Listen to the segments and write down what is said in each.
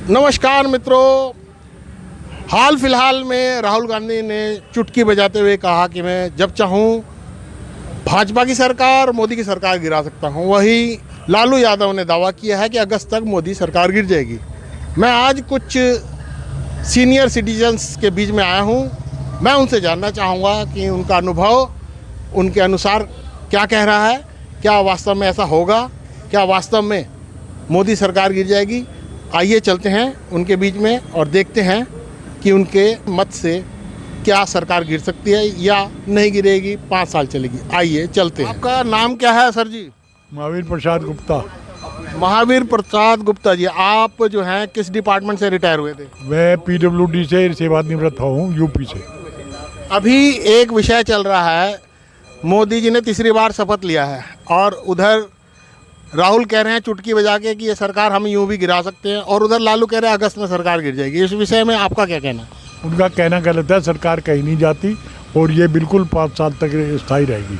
नमस्कार मित्रों, हाल फिलहाल में राहुल गांधी ने चुटकी बजाते हुए कहा कि मैं जब चाहूँ भाजपा की सरकार, मोदी की सरकार गिरा सकता हूँ। वही लालू यादव ने दावा किया है कि अगस्त तक मोदी सरकार गिर जाएगी। मैं आज कुछ सीनियर सिटीजन्स के बीच में आया हूँ। मैं उनसे जानना चाहूँगा कि उनका अनुभव उनके अनुसार क्या कह रहा है, क्या वास्तव में ऐसा होगा, क्या वास्तव में मोदी सरकार गिर जाएगी। आइए चलते हैं उनके बीच में और देखते हैं कि उनके मत से क्या सरकार गिर सकती है या नहीं गिरेगी, 5 साल चलेगी। आइए चलते हैं। आपका नाम क्या है सर जी? महावीर प्रसाद गुप्ता। महावीर प्रसाद गुप्ता जी, आप जो हैं किस डिपार्टमेंट से रिटायर हुए थे? मैं पीडब्ल्यूडी से सेवानिवृत्त हूँ, यूपी से। अभी एक विषय चल रहा है, मोदी जी ने तीसरी बार शपथ लिया है और उधर राहुल कह रहे हैं चुटकी बजा के कि ये सरकार हम यूं भी गिरा सकते हैं, और उधर लालू कह रहे हैं अगस्त में सरकार गिर जाएगी। इस विषय में आपका क्या कहना है? उनका कहना गलत है, सरकार कहीं नहीं जाती और ये बिल्कुल 5 साल तक स्थायी रहेगी।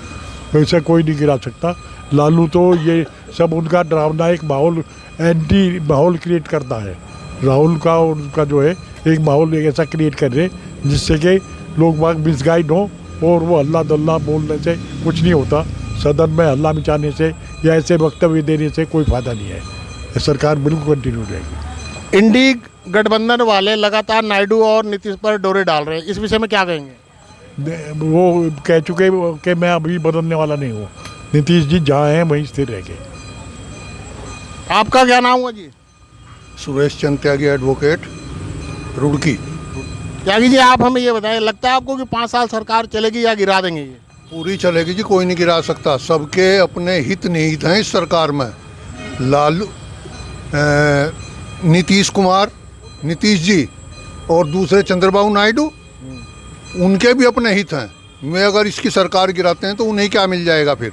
वैसे कोई नहीं गिरा सकता। लालू तो ये सब उनका डरावना एक माहौल, एंटी माहौल क्रिएट करता है। राहुल का और उनका जो है एक माहौल ऐसा क्रिएट कर रहे जिससे कि लोग बाग मिसगाइड हों और वो हल्ला दल्ला बोलने से कुछ नहीं होता। सदन में हल्ला मचाने से या ऐसे वक्तव्य देने से कोई फायदा नहीं है। सरकार बिल्कुल कंटिन्यू रहेगी। इंडी गठबंधन वाले लगातार नायडू और नीतीश पर डोरे डाल रहे हैं, इस विषय में क्या कहेंगे? वो कह चुके कि मैं अभी बदलने वाला नहीं हूँ। नीतीश जी जहाँ हैं वहीं स्थिर रहेंगे। आपका क्या नाम हुआ जी? सुरेश चंद त्यागी, एडवोकेट, रुड़की। त्यागी जी, आप हमें ये बताएं, लगता है आपको कि 5 साल सरकार चलेगी या गिरा देंगे ये? पूरी चलेगी जी, कोई नहीं गिरा सकता। सबके अपने हित निहित हैं इस सरकार में। लालू, नीतीश कुमार, नीतीश जी और दूसरे चंद्रबाबू नायडू, उनके भी अपने हित हैं। मैं अगर इसकी सरकार गिराते हैं तो उन्हें क्या मिल जाएगा फिर?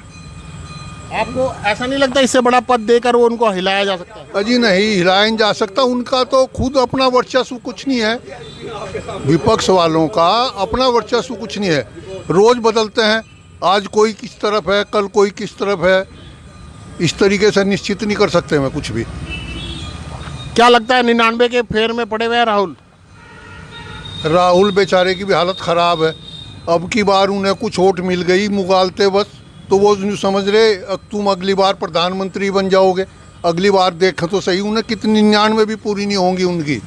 आपको ऐसा नहीं लगता इससे बड़ा पद देकर वो उनको हिलाया जा सकता है? अजी नहीं, हिलाया नहीं जा सकता। उनका तो खुद अपना वर्चस्व कुछ नहीं है। विपक्ष वालों का अपना वर्चस्व कुछ नहीं है। रोज बदलते हैं, आज कोई किस तरफ है, कल कोई किस तरफ है। इस तरीके से निश्चित नहीं कर सकते मैं कुछ भी। क्या लगता है 99 के फेर में पड़े हुए हैं राहुल? राहुल बेचारे की भी हालत ख़राब है। अब की बार उन्हें कुछ वोट मिल गई मुगालते बस, तो वो समझ रहे तुम अगली बार प्रधानमंत्री बन जाओगे। अगली बार देखें तो सही, उन्हें कितनी 99 भी पूरी नहीं होंगी उनकी।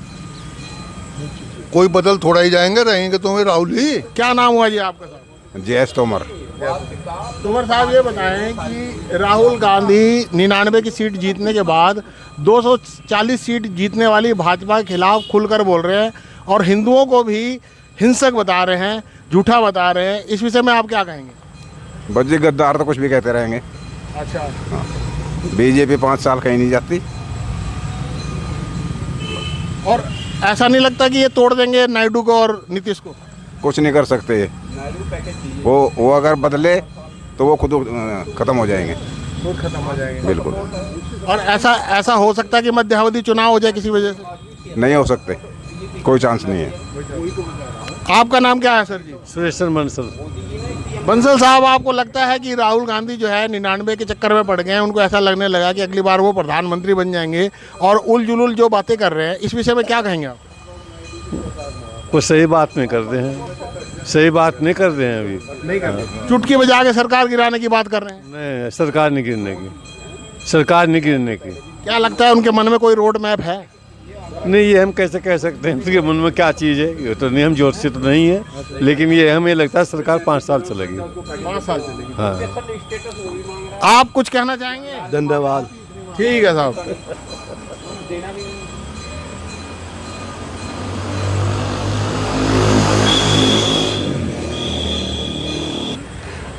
कोई बदल थोड़ा ही जाएंगे, रहेंगे तो वे राहुल ही। क्या नाम हुआ जी आपका साहब? जयेश तोमर। तोमर साहब, ये बताएं कि राहुल गांधी 99 की सीट जीतने के बाद 240 सीट जीतने वाली भाजपा के खिलाफ खुलकर बोल रहे हैं और हिंदुओं को भी हिंसक बता रहे हैं, झूठा बता रहे हैं। इस विषय में आप क्या कहेंगे? बस जी, गद्दार तो कुछ भी कहते रहेंगे। अच्छा, बीजेपी 5 साल कहीं नहीं जाती। और ऐसा नहीं लगता कि ये तोड़ देंगे नायडू को और नीतीश को? कुछ नहीं कर सकते ये। वो अगर बदले तो वो खुद खत्म हो जाएंगे। खुद खत्म हो जाएंगे, बिल्कुल। और ऐसा हो सकता है कि मध्यावधि चुनाव हो जाए किसी वजह से? नहीं हो सकते, कोई चांस नहीं है। आपका नाम क्या है सर जी? सुरेश बंसल। बंसल साहब, आपको लगता है कि राहुल गांधी जो है 99 के चक्कर में पड़ गए हैं, उनको ऐसा लगने लगा कि अगली बार वो प्रधानमंत्री बन जाएंगे और उल जुलूल जो बातें कर रहे हैं, इस विषय में क्या कहेंगे आप? वो सही बात नहीं करते हैं, सही बात नहीं करते हैं अभी। नहीं करते, चुटकी बजा के सरकार गिराने की बात कर रहे हैं। नहीं, सरकार नहीं गिरने की, सरकार नहीं गिरने की। क्या लगता है उनके मन में कोई रोड मैप है? नहीं, ये हम कैसे कह सकते हैं उनके मन में क्या चीज़ है? ये तो नियम जोर से तो नहीं है, लेकिन ये हमें लगता है सरकार 5 साल चलेगी। 5 साल चलेगी। हाँ। आप कुछ कहना चाहेंगे? धन्यवाद। ठीक है साहब।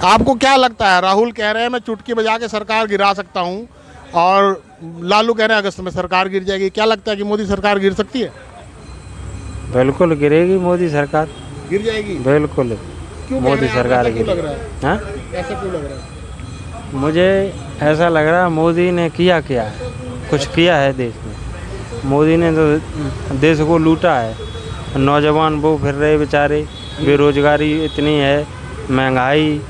आपको क्या लगता है? राहुल कह रहे हैं मैं चुटकी बजा के सरकार गिरा सकता हूं और लालू कह रहे हैं अगस्त में सरकार गिर जाएगी। क्या लगता है कि मोदी सरकार गिर सकती है? बिल्कुल गिरेगी मोदी सरकार, गिर जाएगी बिल्कुल। क्यों मोदी सरकार क्यों लग रहा है? हाँ, ऐसा क्यों लग रहा है? मुझे ऐसा लग रहा है मोदी ने किया है, कुछ किया है देश में। मोदी ने तो देश को लूटा है। नौजवान वो फिर रहे बेचारे, बेरोजगारी इतनी है, महंगाई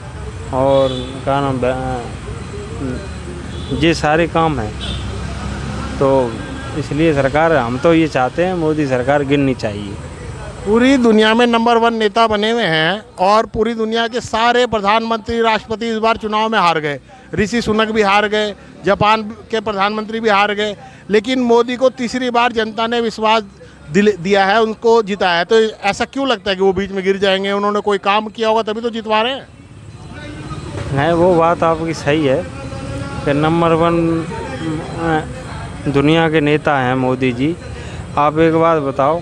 और क्या नाम, ये सारे काम हैं। तो इसलिए सरकार, हम तो ये चाहते हैं मोदी सरकार गिरनी चाहिए। पूरी दुनिया में नंबर 1 नेता बने हुए हैं और पूरी दुनिया के सारे प्रधानमंत्री, राष्ट्रपति इस बार चुनाव में हार गए। ऋषि सुनक भी हार गए, जापान के प्रधानमंत्री भी हार गए, लेकिन मोदी को तीसरी बार जनता ने विश्वास दिया है, उनको जिताया है। तो ऐसा क्यों लगता है कि वो बीच में गिर जाएंगे? उन्होंने कोई काम किया होगा तभी तो जितवा रहे हैं। नहीं, वो बात आपकी सही है कि नंबर 1 दुनिया के नेता हैं मोदी जी। आप एक बात बताओ,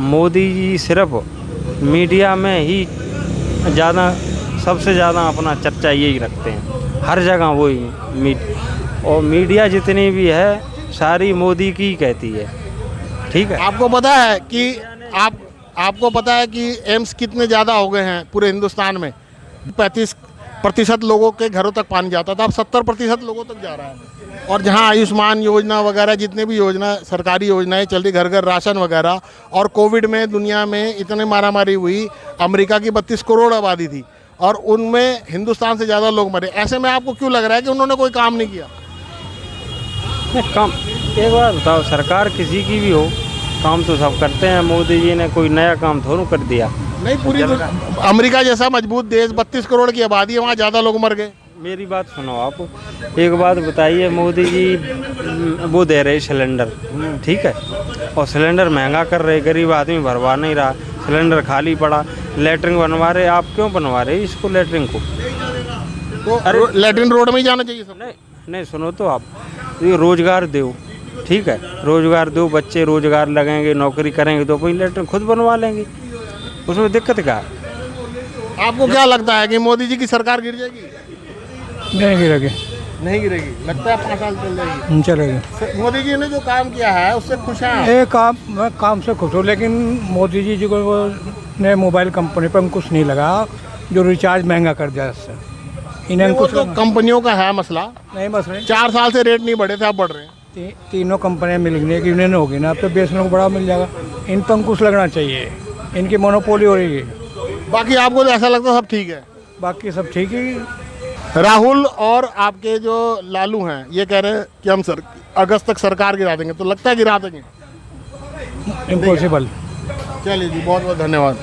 मोदी जी सिर्फ मीडिया में ही ज़्यादा, सबसे ज़्यादा अपना चर्चा यही रखते हैं, हर जगह वही और मीडिया जितनी भी है सारी मोदी की कहती है। ठीक है, आपको पता है कि आपको पता है कि एम्स कितने ज़्यादा हो गए हैं पूरे हिंदुस्तान में? 35% लोगों के घरों तक पानी जाता था, अब 70% लोगों तक जा रहा है। और जहां आयुष्मान योजना वगैरह जितने भी योजना, सरकारी योजनाएं चल रही, घर घर राशन वगैरह, और कोविड में दुनिया में इतने मारामारी हुई, अमेरिका की 32 करोड़ आबादी थी और उनमें हिंदुस्तान से ज़्यादा लोग मरे। ऐसे में आपको क्यों लग रहा है कि उन्होंने कोई काम नहीं किया? काम, एक बार बताओ, सरकार किसी की भी हो, काम तो सब करते हैं। मोदी जी ने कोई नया काम थोड़ा कर दिया। नहीं, पूरी अमेरिका जैसा मजबूत देश, 32 करोड़ की आबादी है, वहाँ ज़्यादा लोग मर गए। मेरी बात सुनो आप, एक बात बताइए, मोदी जी वो दे रहे सिलेंडर, ठीक है, और सिलेंडर महंगा कर रहे, गरीब आदमी भरवा नहीं रहा, सिलेंडर खाली पड़ा, लेटरिन बनवा रहे। आप क्यों बनवा रहे इसको, लेटरिन को? तो अरे लेटरिन रोड में ही जाना चाहिए सब। नहीं, सुनो तो आप, ये रोजगार दो, ठीक है, रोजगार दो, बच्चे रोजगार लगेंगे, नौकरी करेंगे तो अपनी लेटरिन खुद बनवा लेंगे, उसमें दिक्कत क्या है? आपको क्या लगता है कि मोदी जी की सरकार गिर जाएगी? नहीं गिरेगी। नहीं गिरेगी, लगता है 5 साल चल जाएगी। चलेगी। मोदी जी ने जो काम किया है उससे खुश हैं? ये काम, मैं काम से खुश हूँ, लेकिन मोदी जी को वो ने मोबाइल कंपनी पर कुछ नहीं लगा, जो रिचार्ज महंगा कर दिया इससे। इन्हें वो कुछ तो कंपनियों का है मसला। नहीं, मसला 4 साल से रेट नहीं बढ़े थे, अब बढ़ रहे हैं। तीनों कंपनियाँ मिलने की यूनियन होगी ना, अब तो बेचने को बड़ा मिल जाएगा। इन पर कुछ लगना चाहिए, इनकी मोनोपोली हो रही है। बाकी आपको तो ऐसा लगता है सब ठीक है? बाकी सब ठीक ही। राहुल और आपके जो लालू हैं ये कह रहे हैं कि हम अगस्त तक सरकार गिरा देंगे, तो लगता है गिरा देंगे? इम्पॉसिबल। चलिए जी, बहुत बहुत धन्यवाद।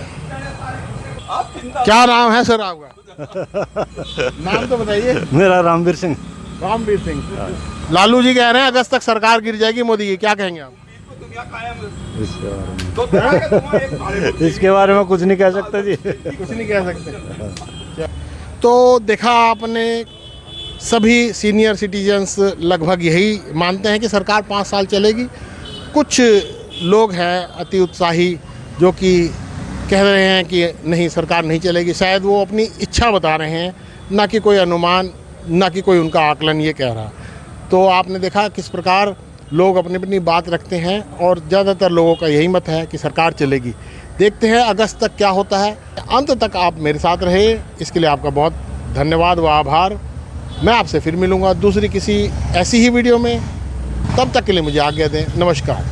क्या नाम है सर आपका? नाम तो बताइए। मेरा रामवीर सिंह। रामवीर सिंह। लालू जी कह रहे हैं अगस्त तक सरकार गिर जाएगी मोदी की, क्या कहेंगे आप? इसके बारे में कुछ नहीं कह सकते जी। कुछ नहीं कह सकते। तो देखा आपने, सभी सीनियर सिटीजन्स लगभग यही मानते हैं कि सरकार 5 साल चलेगी। कुछ लोग हैं अति उत्साही जो कि कह रहे हैं कि नहीं, सरकार नहीं चलेगी। शायद वो अपनी इच्छा बता रहे हैं, ना कि कोई अनुमान, ना कि कोई उनका आकलन ये कह रहा। तो आपने देखा किस प्रकार लोग अपनी अपनी बात रखते हैं और ज़्यादातर लोगों का यही मत है कि सरकार चलेगी। देखते हैं अगस्त तक क्या होता है। अंत तक आप मेरे साथ रहे, इसके लिए आपका बहुत धन्यवाद व आभार। मैं आपसे फिर मिलूँगा दूसरी किसी ऐसी ही वीडियो में। तब तक के लिए मुझे आज्ञा दें। नमस्कार।